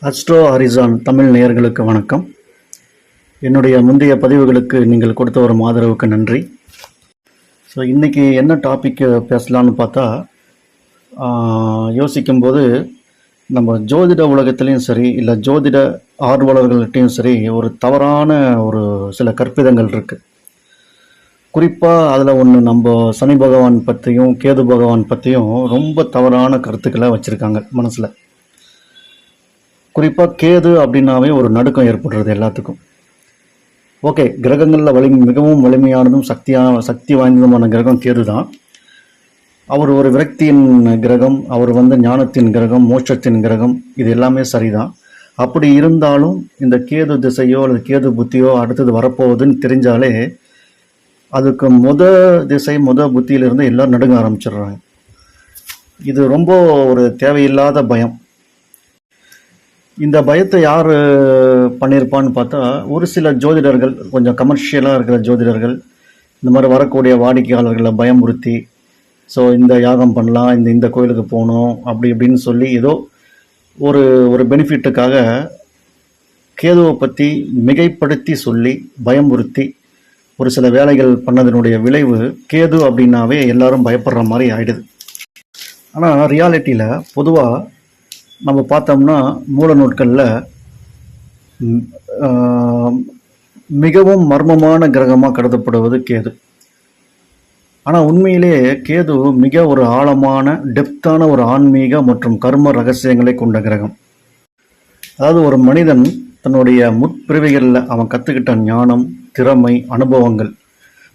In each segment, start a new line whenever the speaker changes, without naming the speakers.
Astro horizon Tamil நேயர்களுக்கு வணக்கம். என்னுடைய முந்தைய பதிவுகளுக்கு நீங்கள் கொடுத்த ஒரு ஆதரவுக்கு நன்றி. ஸோ இன்றைக்கி என்ன டாபிக் பேசலான்னு பார்த்தா, யோசிக்கும்போது நம்ம ஜோதிட உலகத்துலேயும் சரி, இல்லை ஜோதிட ஆர்வலர்கள்ட்டையும் சரி, ஒரு தவறான ஒரு சில கற்பிதங்கள் இருக்குது. குறிப்பாக அதில் ஒன்று, நம்ம சனி பகவான் பற்றியும் கேது பகவான் பற்றியும் ரொம்ப தவறான கருத்துக்களை வச்சுருக்காங்க மனசில். குறிப்பாக கேது அப்படின்னாவே ஒரு நடுக்கம் ஏற்படுறது எல்லாத்துக்கும். ஓகே, கிரகங்களில் மிகவும் வலிமையானதும் சக்தி வாய்ந்ததுமான கிரகம் கேது தான். அவர் ஒரு விரக்தியின் கிரகம், அவர் ஞானத்தின் கிரகம், மோட்சத்தின் கிரகம், இது எல்லாமே சரிதான். அப்படி இருந்தாலும் இந்த கேது திசையோ அல்லது கேது புத்தியோ அடுத்தது வரப்போகுதுன்னு தெரிஞ்சாலே அதுக்கு திசை புத்தியிலிருந்து எல்லோரும் நடுங்க ஆரம்பிச்சிடுறாங்க. இது ரொம்ப ஒரு தேவையில்லாத பயம். இந்த பயத்தை யார் பண்ணியிருப்பான்னு பார்த்தா, ஒரு சில ஜோதிடர்கள், கொஞ்சம் கமர்ஷியலாக இருக்கிற ஜோதிடர்கள், இந்த மாதிரி வரக்கூடிய வாடிக்கையாளர்களை பயமுறுத்தி, ஸோ இந்த யாகம் பண்ணலாம், இந்த கோயிலுக்கு போகணும் அப்படி இப்படின்னு சொல்லி ஏதோ ஒரு ஒரு பெனிஃபிட்டுக்காக கேதுவை பற்றி மிகைப்படுத்தி சொல்லி பயமுறுத்தி ஒரு சில வேலைகள் பண்ணதனுடைய விளைவு கேது அப்படின்னாவே எல்லாரும் பயப்படுற மாதிரி ஆயிடுது. ஆனால் ரியாலிட்டியில் பொதுவாக நம்ம பார்த்தோம்னா மூல நூட்களில் மிகவும் மர்மமான கிரகமாக கருதப்படுவது கேது. ஆனால் உண்மையிலே கேது மிக ஒரு ஆழமான டெப்த்தான ஒரு ஆன்மீக மற்றும் கர்ம ரகசியங்களை கொண்ட கிரகம். அதாவது ஒரு மனிதன் தன்னுடைய முற்பிறவிகளில் அவன் கற்றுக்கிட்ட ஞானம், திறமை, அனுபவங்கள்,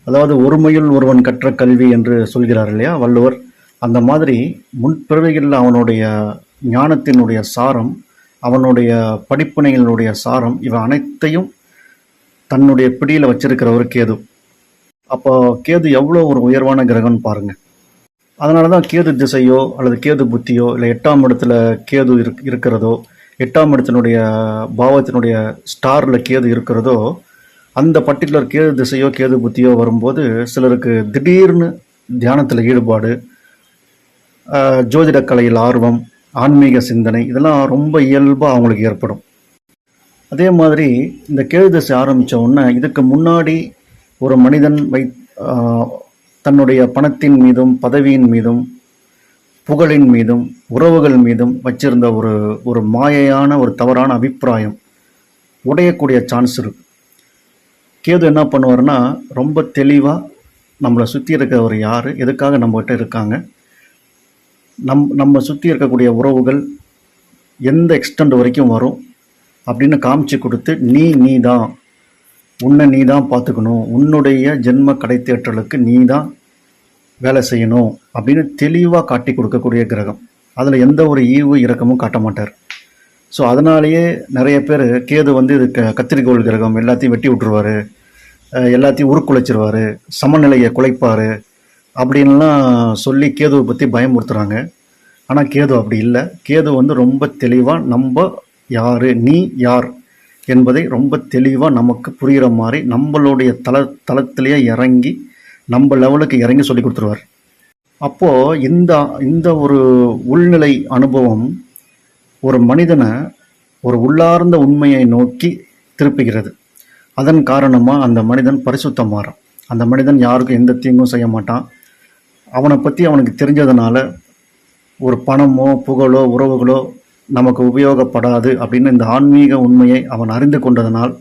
அதாவது ஒருமையில் ஒருவன் கற்ற கல்வி என்று சொல்கிறார் இல்லையா வள்ளுவர், அந்த மாதிரி முற்பிறவிகளில் அவனுடைய ஞானத்தினுடைய சாரம், அவனுடைய படிப்பினைகளுடைய சாரம், இவை அனைத்தையும் தன்னுடைய பிடியில் வச்சிருக்கிற ஒரு கேது. அப்போ கேது எவ்வளோ ஒரு உயர்வான கிரகம்னு பாருங்கள். அதனால தான் கேது திசையோ அல்லது கேது புத்தியோ இல்லை 8ஆம் இடத்துல கேது இருக்கிறதோ, 8ஆம் இடத்தினுடைய பாவத்தினுடைய ஸ்டாரில் கேது இருக்கிறதோ, அந்த பர்டிகுலர் கேது திசையோ கேது புத்தியோ வரும்போது சிலருக்கு திடீர்னு தியானத்தில் ஈடுபாடு, ஜோதிட கலையில் ஆர்வம், ஆன்மீக சிந்தனை, இதெல்லாம் ரொம்ப இயல்பாக அவங்களுக்கு ஏற்படும். அதே மாதிரி இந்த கேது திசை ஆரம்பித்த உடனே இதுக்கு முன்னாடி ஒரு மனிதன் தன்னுடைய பணத்தின் மீதும் பதவியின் மீதும் புகழின் மீதும் உறவுகள் மீதும் வச்சிருந்த ஒரு மாயையான ஒரு தவறான அபிப்பிராயம் உடையக்கூடிய சான்ஸ் இருக்கு. கேது என்ன பண்ணுவார்னா, ரொம்ப தெளிவாக நம்மளை சுற்றி இருக்கிறவர் யார், எதுக்காக நம்மகிட்ட இருக்காங்க, நம்ம சுற்றி இருக்கக்கூடிய உறவுகள் எந்த எக்ஸ்டெண்ட் வரைக்கும் வரும் அப்படின்னு காமிச்சு கொடுத்து, நீ தான் உன்னை நீ தான் பார்த்துக்கணும், உன்னுடைய ஜென்ம கடைத்தேற்றலுக்கு நீ தான் வேலை செய்யணும் அப்படின்னு தெளிவாக காட்டி கொடுக்கக்கூடிய கிரகம். அதில் எந்த ஒரு ஈவு இரக்கமும் காட்ட மாட்டார். ஸோ அதனாலேயே நிறைய பேர் கேது இது கத்திரிக்கோள் கிரகம், எல்லாத்தையும் வெட்டி விட்டுருவார், எல்லாத்தையும் உருக்குலைச்சிருவார், சமநிலையை குலைப்பார் அப்படின்லாம் சொல்லி கேதுவை பற்றி பயமுறுத்துகிறாங்க. ஆனால் கேது அப்படி இல்லை. கேது ரொம்ப தெளிவாக நம்ம யார், நீ யார் என்பதை ரொம்ப தெளிவாக நமக்கு புரிகிற மாதிரி நம்மளுடைய தளத்திலேயே இறங்கி நம்ம லெவலுக்கு இறங்கி சொல்லி கொடுத்துருவார். அப்போது இந்த ஒரு உள்நிலை அனுபவம் ஒரு மனிதனை ஒரு உள்ளார்ந்த உண்மையை நோக்கி திருப்புகிறது. அதன் காரணமாக அந்த மனிதன் பரிசுத்தம் மாறும். அந்த மனிதன் யாருக்கும் எந்த தீங்கும் செய்ய மாட்டான். அவனை பற்றி அவனுக்கு தெரிஞ்சதுனால ஒரு பணமோ புகழோ உறவுகளோ நமக்கு உபயோகப்படாது அப்படின்னு இந்த ஆன்மீக உண்மையை அவன் அறிந்து கொண்டதனால்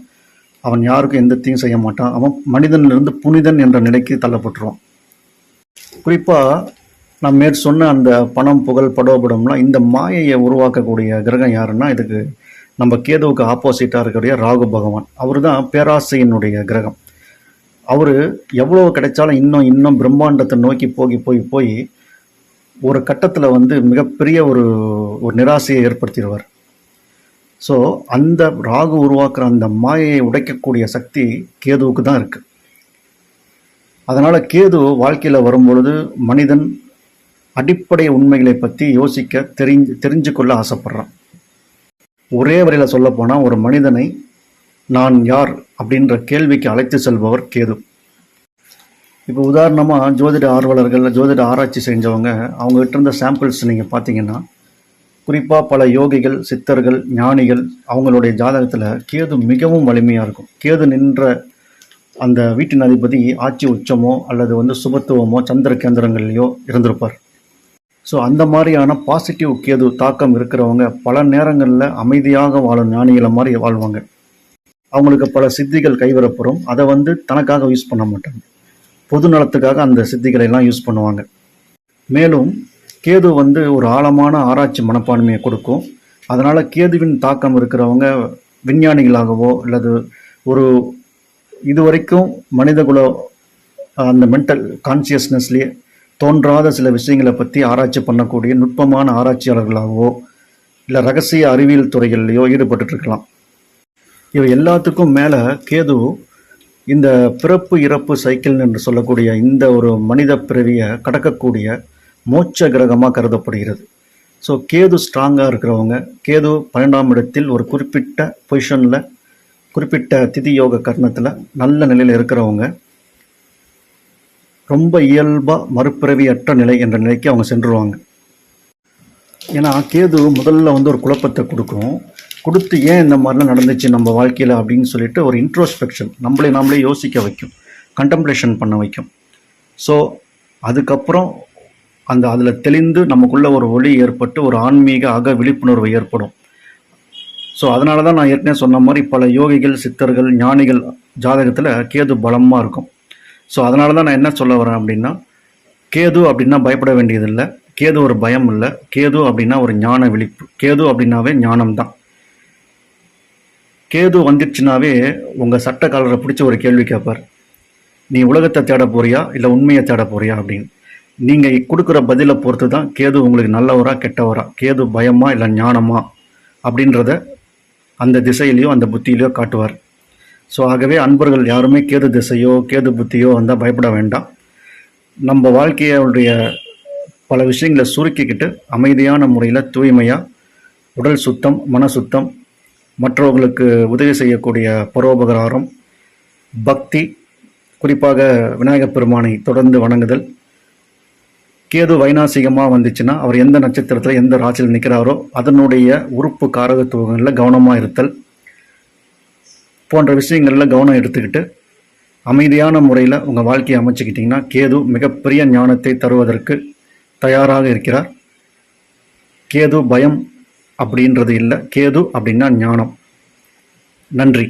அவன் யாருக்கும் எந்த தீங்கும் செய்ய மாட்டான். அவன் மனிதனிலிருந்து புனிதன் என்ற நிலைக்கு தள்ளப்பட்டுருவான். குறிப்பாக நான் சொன்ன அந்த பணம் புகழ் படோபடம்லாம் இந்த மாயையை உருவாக்கக்கூடிய கிரகம் யாருன்னா, இதுக்கு நம்ம கேதுவுக்கு ஆப்போசிட்டாக இருக்கக்கூடிய ராகு பகவான். அவர் தான் பேராசையினுடைய கிரகம். அவர் எவ்வளோ கிடைச்சாலும் இன்னும் பிரம்மாண்டத்தை நோக்கி போய் ஒரு கட்டத்தில் மிகப்பெரிய ஒரு நிராசையை ஏற்படுத்திடுவார். ஸோ அந்த ராகு உருவாக்குற அந்த மாயையை உடைக்கக்கூடிய சக்தி கேதுவுக்கு தான் இருக்குது. அதனால் கேது வாழ்க்கையில் வரும்பொழுது மனிதன் அடிப்படை உண்மைகளை பற்றி யோசிக்க தெரிஞ்சு கொள்ள ஆசைப்படுறான். ஒரே வரையில் சொல்லப்போனால் ஒரு மனிதனை நான் யார் அப்படின்ற கேள்விக்கு அழைத்து செல்பவர் கேது. இப்போ உதாரணமாக ஜோதிட ஆர்வலர்கள், ஜோதிட ஆராய்ச்சி செஞ்சவங்க, அவங்ககிட்ட இருந்த சாம்பிள்ஸ் நீங்கள் பார்த்தீங்கன்னா குறிப்பாக பல யோகிகள், சித்தர்கள், ஞானிகள் அவங்களுடைய ஜாதகத்தில் கேது மிகவும் வலிமையாக இருக்கும். கேது நின்ற அந்த வீட்டின் அதிபதி ஆட்சி உச்சமோ அல்லது சுபத்துவமோ சந்திர கேந்திரங்கள்லையோ இருந்திருப்பார். ஸோ அந்த மாதிரியான பாசிட்டிவ் கேது தாக்கம் இருக்கிறவங்க பல நேரங்களில் அமைதியாக வாழும் ஞானிகளை மாதிரி வாழ்வாங்க. அவங்களுக்கு பல சித்திகள் கைவரப்பெறும். அதை தனக்காக யூஸ் பண்ண மாட்டாங்க, பொது நலத்துக்காக அந்த சித்திகளை எல்லாம் யூஸ் பண்ணுவாங்க. மேலும் கேது ஒரு ஆழமான ஆராய்ச்சி மனப்பான்மையை கொடுக்கும். அதனால் கேதுவின் தாக்கம் இருக்கிறவங்க விஞ்ஞானிகளாகவோ அல்லது ஒரு இதுவரைக்கும் மனிதகுல அந்த மென்டல் கான்சியஸ்னஸ்லேயே தோன்றாத சில விஷயங்களை பற்றி ஆராய்ச்சி பண்ணக்கூடிய நுட்பமான ஆராய்ச்சியாளர்களாகவோ இல்லை ரகசிய அறிவியல் துறைகள்லையோ ஈடுபட்டுருக்கலாம். இவை எல்லாத்துக்கும் மேலே கேது இந்த பிறப்பு இறப்பு சைக்கிள் என்று சொல்லக்கூடிய இந்த ஒரு மனித பிறவியை கடக்கக்கூடிய மோட்ச கிரகமாக கருதப்படுகிறது. ஸோ கேது ஸ்ட்ராங்காக இருக்கிறவங்க, கேது 12ஆம் இடத்தில் ஒரு குறிப்பிட்ட பொசிஷனில் குறிப்பிட்ட திதி யோக கர்ணத்தில் நல்ல நிலையில் இருக்கிறவங்க ரொம்ப இயல்பாக மறுபிறவியற்ற நிலை என்ற நிலைக்கு அவங்க சென்றுருவாங்க. ஏன்னா கேது முதல்ல ஒரு குழப்பத்தை கொடுத்து ஏன் இந்த மாதிரிலாம் நடந்துச்சு நம்ம வாழ்க்கையில் அப்படின்னு சொல்லிட்டு ஒரு இன்ட்ரோஸ்பெக்ஷன், நாமளே யோசிக்க வைக்கும், கண்டம்ப்ளேஷன் பண்ண வைக்கும். ஸோ அதுக்கப்புறம் அதில் தெளிந்து நமக்குள்ள ஒரு ஒளி ஏற்பட்டு ஒரு ஆன்மீக அக விழிப்புணர்வு ஏற்படும். ஸோ அதனால தான் நான் ஏற்கனவே சொன்ன மாதிரி பல யோகிகள், சித்தர்கள், ஞானிகள் ஜாதகத்தில் கேது பலமாக இருக்கும். ஸோ அதனால தான் நான் என்ன சொல்ல வரேன் அப்படின்னா, கேது அப்படின்னா பயப்பட வேண்டியதில்லை, கேது ஒரு பயம் இல்லை, கேது அப்படின்னா ஒரு ஞான விழிப்பு, கேது அப்படின்னாவே ஞானம் தான். கேது வந்துடுச்சுனாவே உங்கள் சட்ட காலரை பிடிச்சி ஒரு கேள்வி கேட்பார், நீ உலகத்தை தேட போறியா இல்லை உண்மையை தேட போறியா அப்படின்னு. நீங்கள் கொடுக்குற பதிலை பொறுத்து தான் கேது உங்களுக்கு நல்லவரா கெட்டவரா, கேது பயமா இல்லை ஞானமா அப்படின்றத அந்த திசையிலையோ அந்த புத்தியிலையோ காட்டுவார். ஸோ ஆகவே அன்பர்கள் யாருமே கேது திசையோ கேது புத்தியோ வந்தால் பயப்பட வேண்டாம். நம்ம வாழ்க்கையுடைய பல விஷயங்களை சுருக்கிக்கிட்டு அமைதியான முறையில் தூய்மையாக உடல் சுத்தம், மன சுத்தம், மற்றவர்களுக்கு உதவி செய்யக்கூடிய பரோபகாரம், பக்தி, குறிப்பாக விநாயகப் பெருமானை தொடர்ந்து வணங்குதல். கேது வைநாசிகமாக வந்துச்சுன்னா அவர் எந்த நட்சத்திரத்தில் எந்த ராசியில் நிற்கிறாரோ அதனுடைய உறுப்பு காரகத்துவங்களில் கவனமாக இருத்தல் போன்ற விஷயங்களில் கவனம் எடுத்துக்கிட்டு அமைதியான முறையில் உங்கள் வாழ்க்கையை அமைச்சுக்கிட்டிங்கன்னா கேது மிகப்பெரிய ஞானத்தை தருவதற்கு தயாராக இருக்கிறார். கேது பயம் அப்படின்றது இல்லை, கேது அப்படின்னா ஞானம். நன்றி.